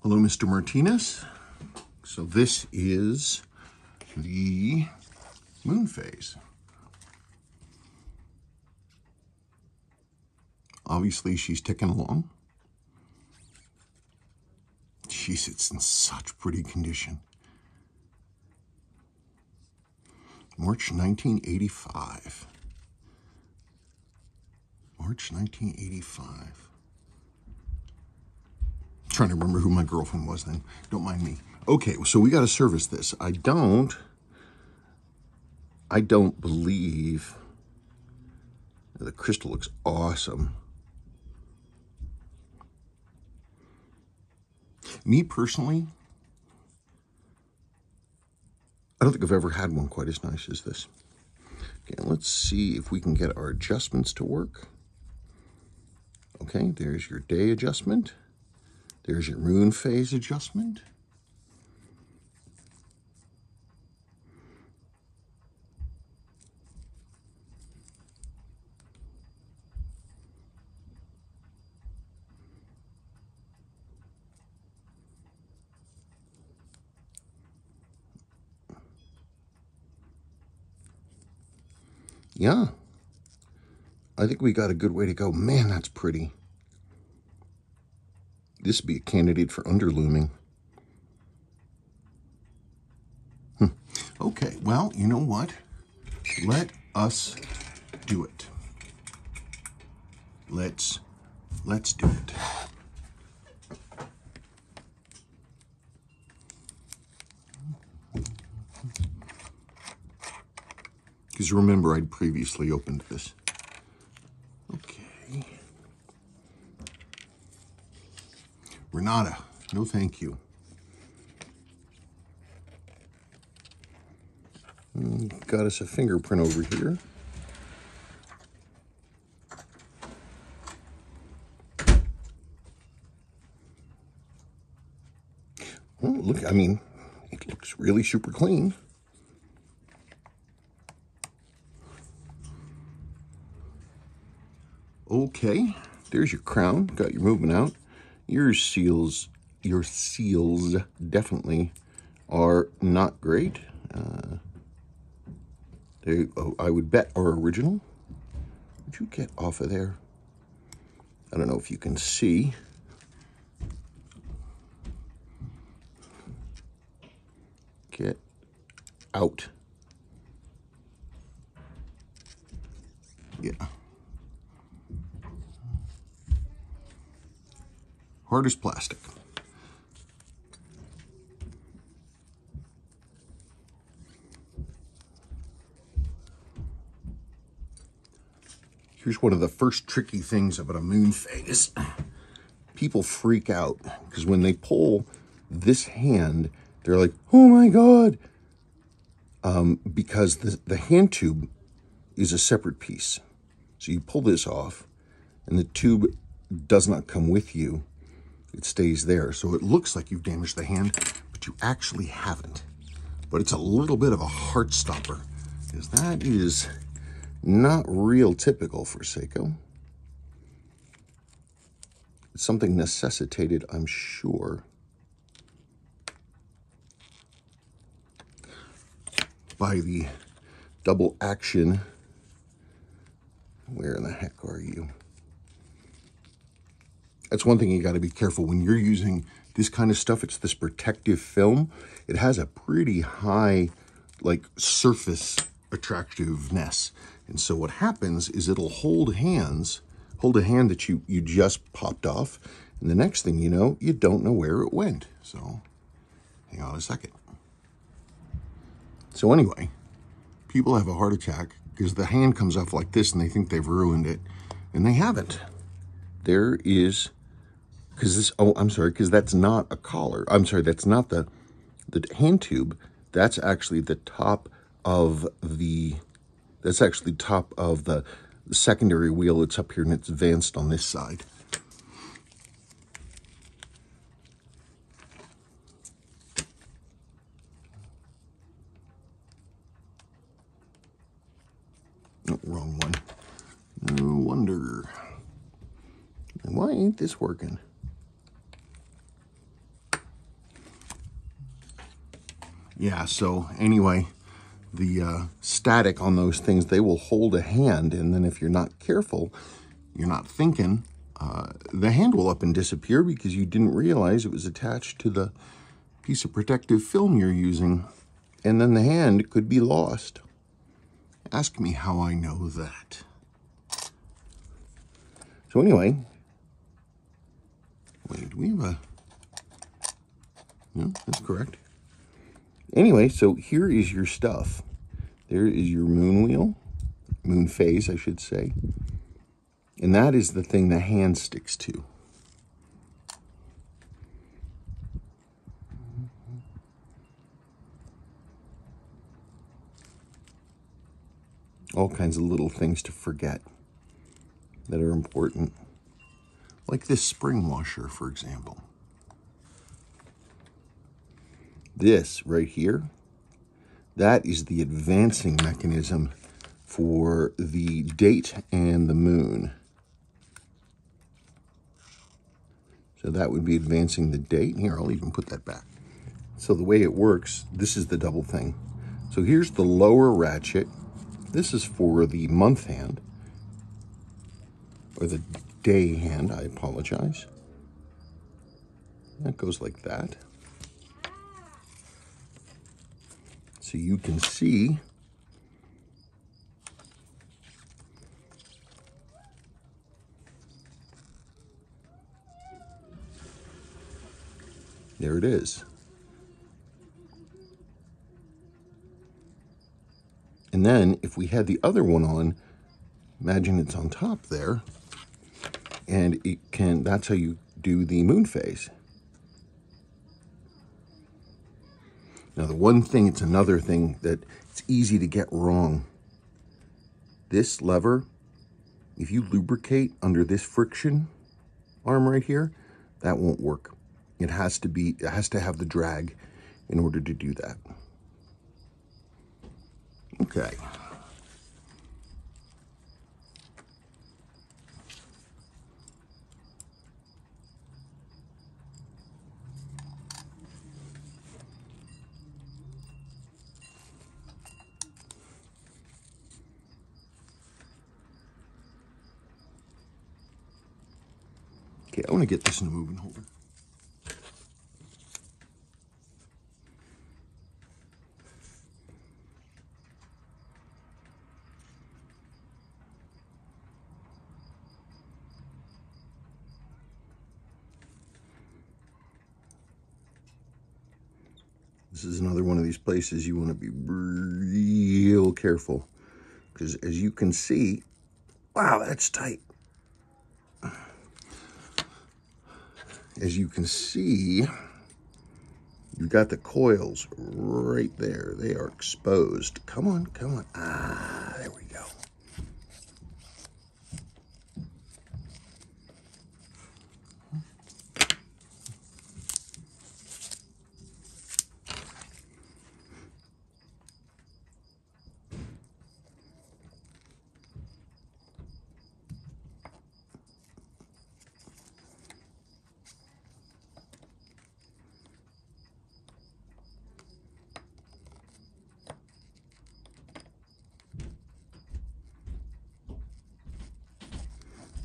Hello, Mr. Martinez. So this is the Moonphase. Obviously, she's ticking along. Jeez, it's in such pretty condition. March 1985. March 1985. Trying to remember who my girlfriend was then. Don't mind me. Okay, so we got to service this. I don't believe the crystal looks awesome. Me personally, I don't think I've ever had one quite as nice as this. Okay, let's see if we can get our adjustments to work. Okay, there's your day adjustment. There's your Moonphase adjustment. Yeah, I think we got a good way to go. Man, that's pretty. This would be a candidate for underlooming. Okay, well, you know what? Let us do it. Let's do it. Because remember, I'd previously opened this. Okay. Renata, no thank you. Got us a fingerprint over here. Well, look, I mean, it looks really super clean. Okay, there's your crown. Got your movement out. Your seals definitely are not great. I would bet are original. Would you get off of there? I don't know if you can see. Get out. Yeah. Hard as plastic. Here's one of the first tricky things about a Moonphase. People freak out because when they pull this hand, they're like, oh my God. Because the hand tube is a separate piece. So you pull this off and the tube does not come with you. It stays there. So it looks like you've damaged the hand, but you actually haven't. But it's a little bit of a heart stopper, because that is not real typical for Seiko. It's something necessitated, I'm sure, by the double action. Where in the heck are you? That's one thing you got to be careful when you're using this kind of stuff. It's this protective film. It has a pretty high, like, surface attractiveness. And so what happens is it'll hold a hand that you just popped off. And the next thing you know, you don't know where it went. So hang on a second. So anyway, people have a heart attack because the hand comes off like this and they think they've ruined it. And they haven't. There is, because that's not a collar. I'm sorry, that's not the hand tube. That's actually the top of the, secondary wheel. It's up here and it's advanced on this side. Oh, wrong one. No wonder. Why ain't this working? Yeah, so anyway, the static on those things, they will hold a hand, and then if you're not careful, you're not thinking, the hand will up and disappear because you didn't realize it was attached to the piece of protective film you're using, and then the hand could be lost. Ask me how I know that. So anyway, wait, do we have a... No, that's correct. Anyway, so here is your stuff. There is your moon wheel, Moonphase, I should say. And that is the thing the hand sticks to. All kinds of little things to forget that are important. Like this spring washer, for example. This right here, that is the advancing mechanism for the date and the moon. So that would be advancing the date. Here, I'll even put that back. So the way it works, this is the double thing. So here's the lower ratchet. This is for the month hand, or the day hand, I apologize. That goes like that. So you can see there it is. And then if we had the other one on, imagine it's on top there, and it can, that's how you do the Moonphase. Now the one thing, it's another thing that it's easy to get wrong. This lever, if you lubricate under this friction arm right here, that won't work. It has to have the drag in order to do that. Okay. Okay, I want to get this in a moving holder. This is another one of these places you want to be real careful, because as you can see, wow, that's tight. As you can see, you've got the coils right there. They are exposed. Come on, come on. Ah, there we go.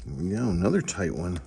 There we go, another tight one.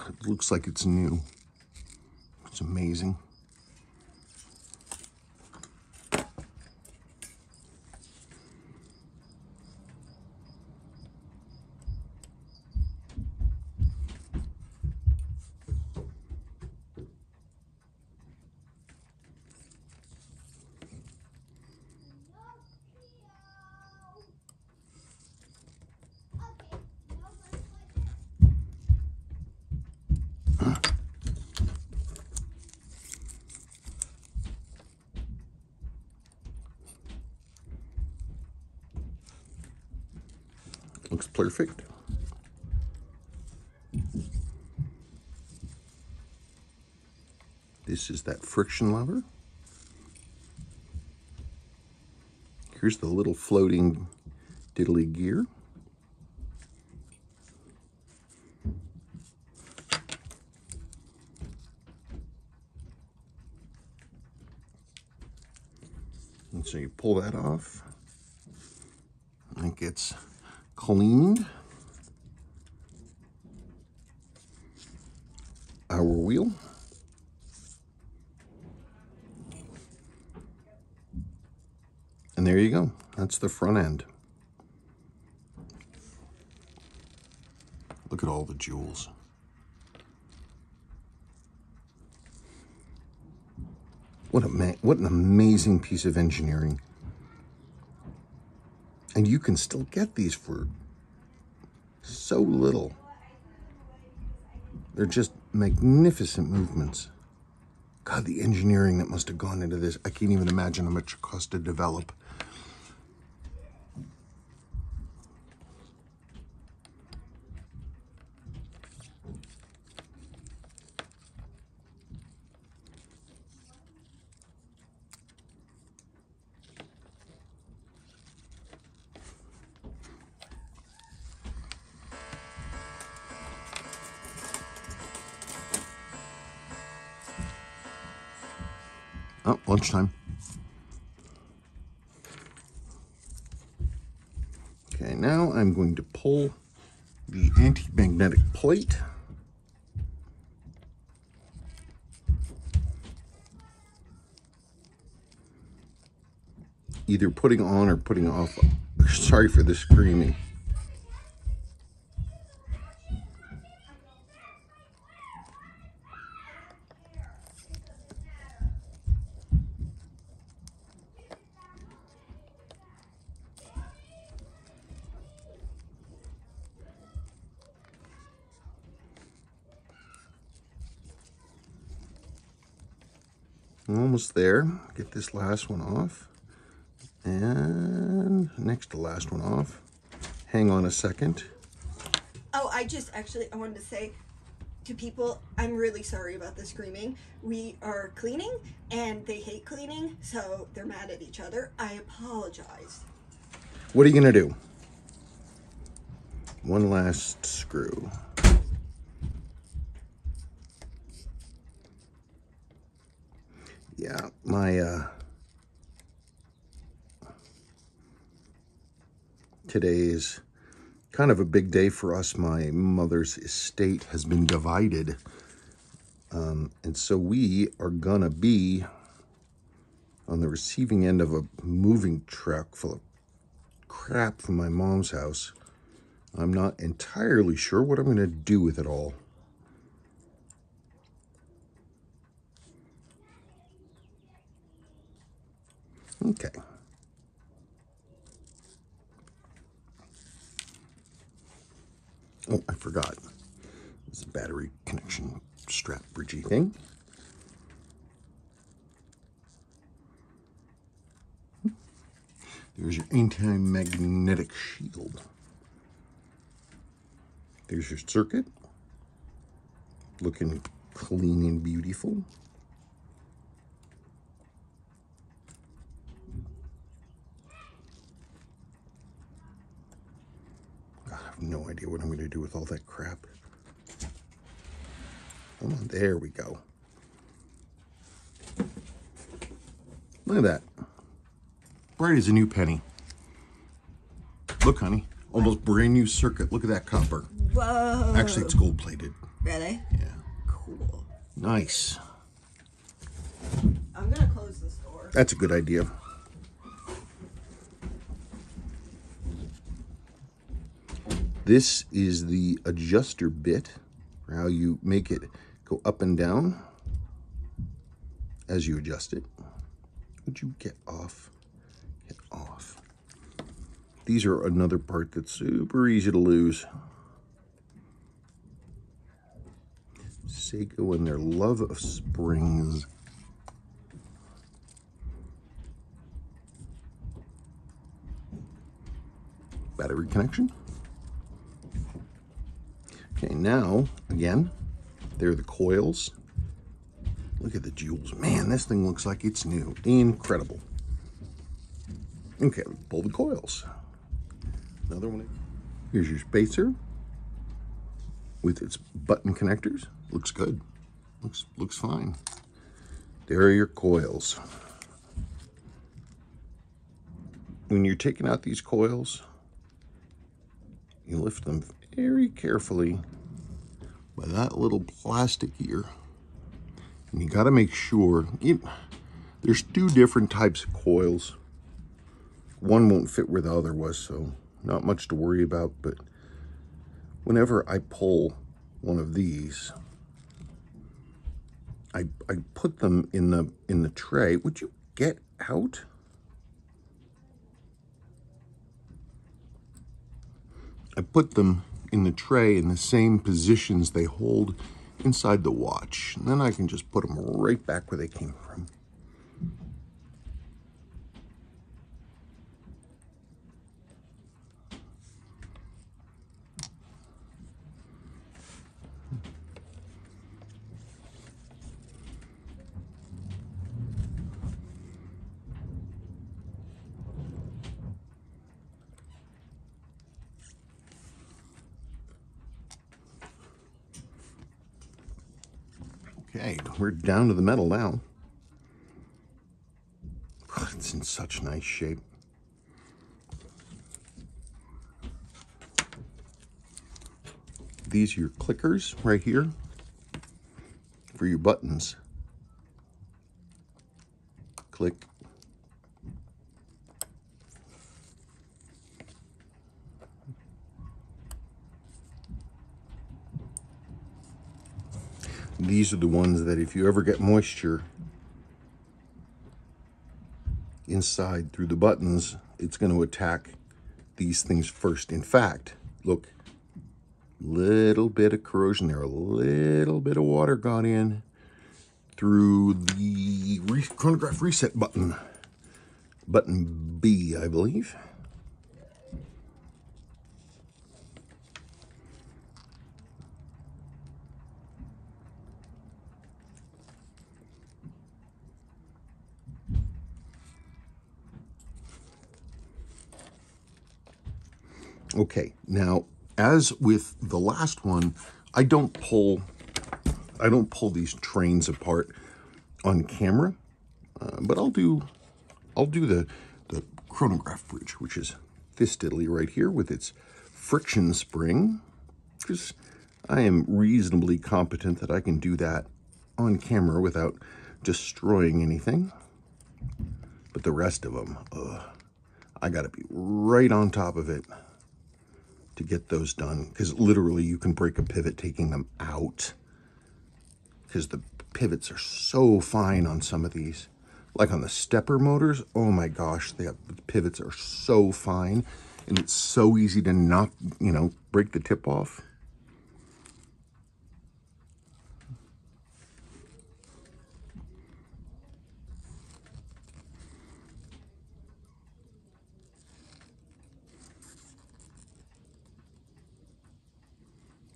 It looks like it's new. It's amazing. perfect. This is that friction lever. Here's the little floating diddly gear. And so you pull that off. It gets cleaned. Our wheel. And there you go. That's the front end. Look at all the jewels. What an amazing piece of engineering. And you can still get these for so little. They're just magnificent movements. God, the engineering that must have gone into this. I can't even imagine how much it cost to develop. Oh, lunchtime. Okay, now I'm going to pull the anti-magnetic plate. Either putting on or putting off. Sorry for the screaming. I'm almost there. Get this last one off. And next to last one off. Hang on a second. Oh, I wanted to say to people, I'm really sorry about the screaming. We are cleaning and they hate cleaning, so they're mad at each other. I apologize. What are you gonna do? One last screw. Yeah, today's kind of a big day for us. My mother's estate has been divided. And so we are gonna be on the receiving end of a moving truck full of crap from my mom's house. I'm not entirely sure what I'm gonna do with it all. Okay. Oh, I forgot. It's a battery connection strap bridgey thing. There's your anti-magnetic shield. There's your circuit. Looking clean and beautiful. God, I have no idea what I'm going to do with all that crap. Come on, there we go. Look at that. Bright as a new penny. Look, honey. Almost brand new circuit. Look at that copper. Whoa. Actually, it's gold plated. Really? Yeah. Cool. Nice. I'm gonna close this door. That's a good idea. This is the adjuster bit for how you make it go up and down as you adjust it. Would you get off? Get off. These are another part that's super easy to lose. Seiko and their love of springs. Battery connection. Okay, now, again, there are the coils. Look at the jewels. Man, this thing looks like it's new. Incredible. Okay, pull the coils. Another one. Here's your spacer with its button connectors. Looks good. Looks fine. There are your coils. When you're taking out these coils, you lift them very carefully by that little plastic ear. And you got to make sure, there's two different types of coils. One won't fit where the other was, so not much to worry about. But whenever I pull one of these, I put them in the tray. Would you get out? I put them in the tray in the same positions they hold inside the watch. And then I can just put them right back where they came from. Okay, we're down to the metal now. It's in such nice shape. These are your clickers right here for your buttons. Click. These are the ones that if you ever get moisture inside through the buttons, it's going to attack these things first. In fact, look, little bit of corrosion there, a little bit of water got in through the chronograph reset button, button B, I believe. Okay, now as with the last one, I don't pull these trains apart on camera, but I'll do the chronograph bridge, which is this diddly right here with its friction spring, because I am reasonably competent that I can do that on camera without destroying anything. But the rest of them, I gotta be right on top of it to get those done, because literally you can break a pivot taking them out, because the pivots are so fine on some of these. Like on the stepper motors, oh my gosh, the pivots are so fine, and it's so easy to knock, break the tip off.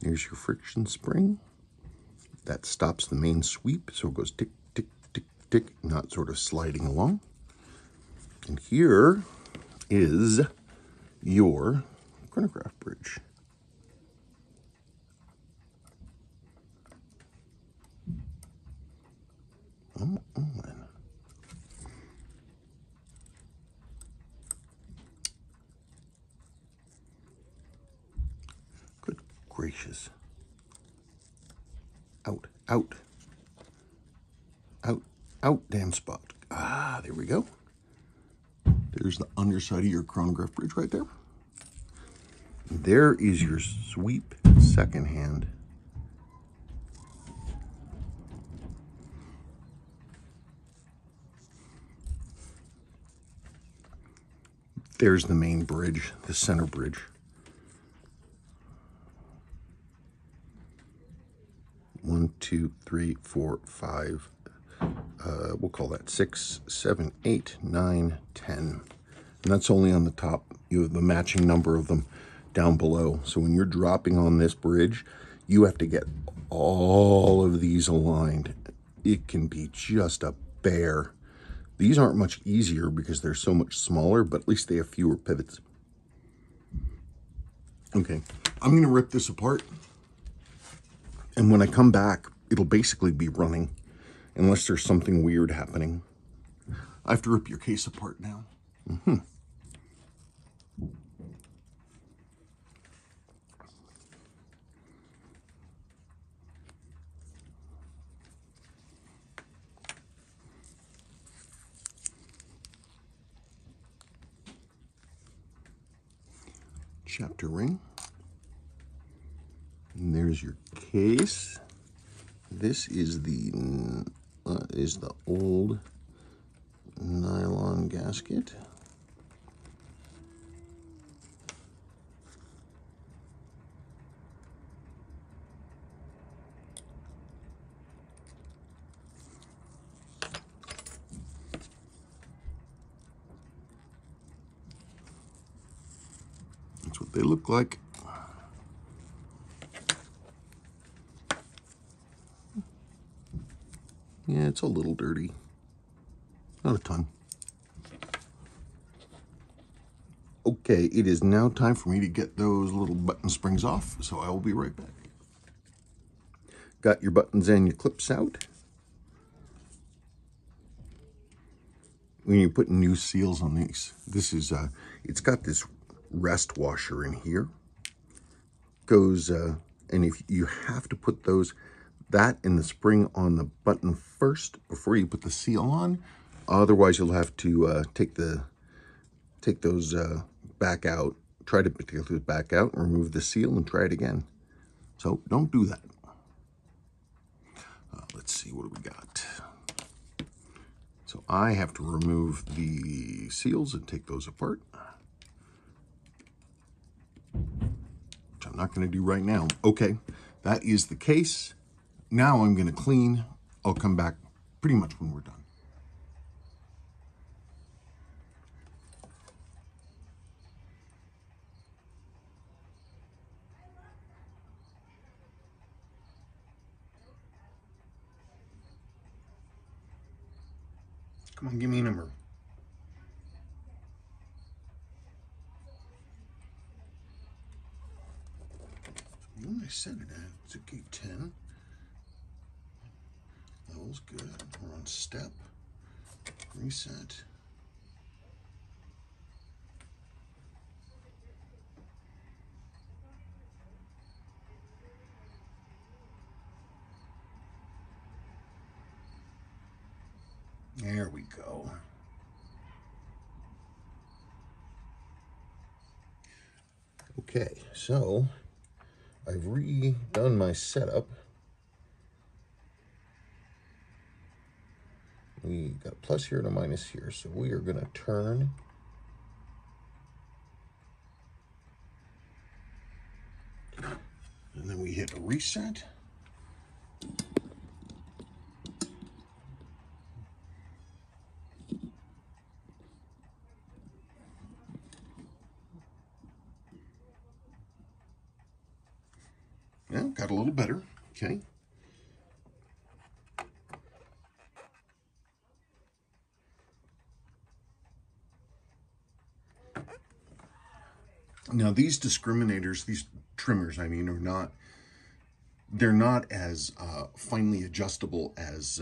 There's your friction spring. That stops the main sweep, so it goes tick, tick, tick, tick, not sort of sliding along. And here is your chronograph bridge. Oh. Good gracious. Out, damn spot. Ah, there we go. There's the underside of your chronograph bridge right there. There is your sweep second hand. There's the main bridge, the center bridge. One, two, three, four, five. We'll call that 6, 7, 8, 9, 10. And that's only on the top. You have the matching number of them down below. So when you're dropping on this bridge, You have to get all of these aligned. It can be just a bear. These aren't much easier because they're so much smaller, but at least they have fewer pivots. Okay, I'm gonna rip this apart. And when I come back, it'll basically be running unless there's something weird happening. I have to rip your case apart now. Chapter ring. And there's your case. This is the old nylon gasket. That's what they look like. Yeah, it's a little dirty. Not a ton. Okay, it is now time for me to get those little button springs off, so I will be right back. Got your buttons and your clips out. When you're putting new seals on these, this is, it's got this rest washer in here. Goes, and if you have to put that and the spring on the button first before you put the seal on, otherwise you'll have to take those back out, try to take those back out and remove the seal and try it again. So don't do that. Let's see, what do we got? So I have to remove the seals and take those apart, which I'm not going to do right now. Okay, that is the case. Now I'm going to clean. I'll come back pretty much when we're done. Come on, give me a number. What did I set it at? It's a gate 10. Level's good. We're on step. Reset. There we go. Okay, so I've redone my setup. We got a plus here and a minus here, so we are going to turn. And then we hit reset. Yeah, got a little better. Okay. Now these discriminators, these trimmers, I mean, they're not as finely adjustable as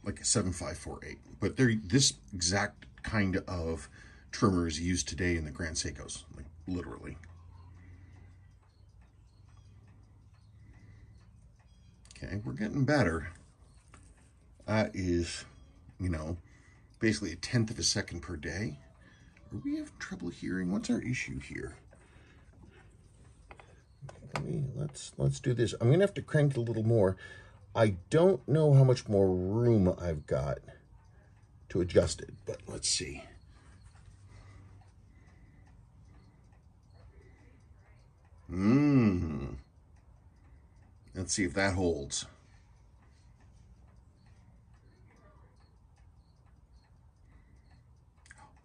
like a 7548, but they're this exact kind of trimmer is used today in the Grand Seikos, like literally. Okay, we're getting better. That is, you know, basically 1/10 of a second per day. Are we having trouble hearing? What's our issue here? Okay, let's do this. I'm gonna have to crank it a little more. I don't know how much more room I've got to adjust it, but let's see. Let's see if that holds.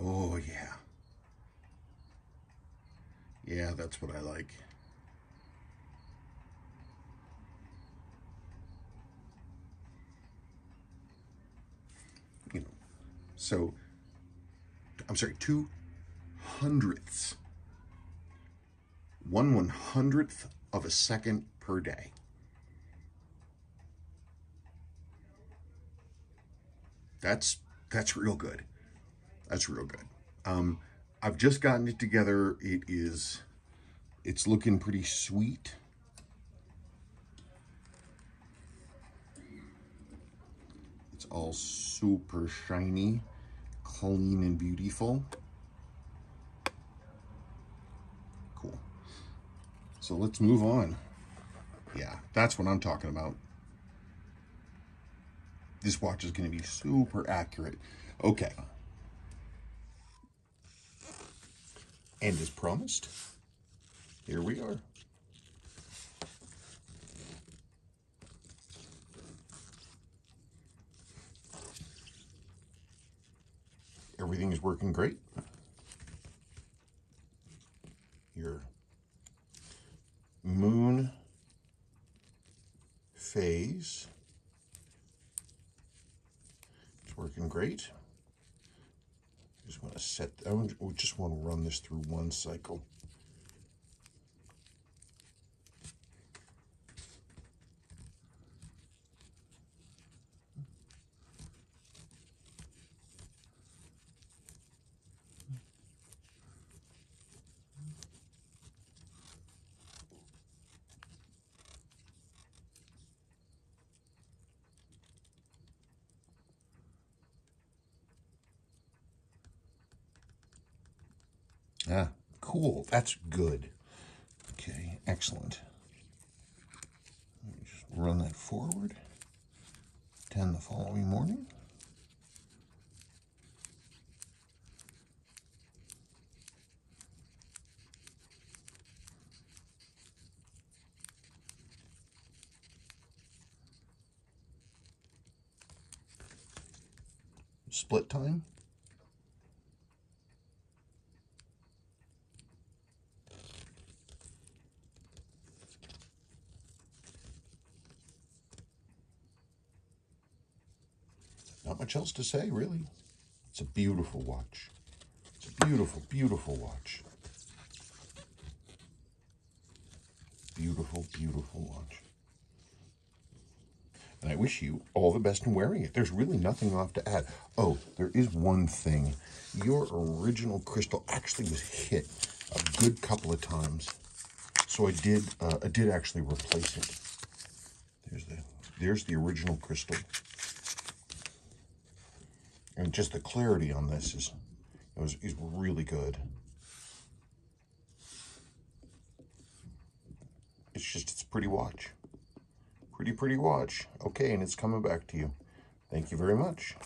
Oh, yeah. Yeah, that's what I like. So, I'm sorry, 2/100ths. 1/100th of a second per day. That's real good. That's real good. I've just gotten it together. It's looking pretty sweet. It's all super shiny, clean, and beautiful. Cool. So let's move on. Yeah, that's what I'm talking about. This watch is going to be super accurate. Okay. And as promised, here we are. Everything is working great. Your Moonphase. It's working great. Just want to set, we just want to run this through one cycle. Ah, cool. That's good. Okay, excellent. Let me just run that forward. 10 the following morning. Split time. Not much else to say, really. It's a beautiful watch. It's a beautiful, beautiful watch. Beautiful, beautiful watch. And I wish you all the best in wearing it. There's really nothing left to add. Oh, there is one thing. Your original crystal actually was hit a good couple of times. So I did actually replace it. There's the original crystal. And just the clarity on this is really good. It's a pretty watch. Pretty watch. Okay, and it's coming back to you. Thank you very much.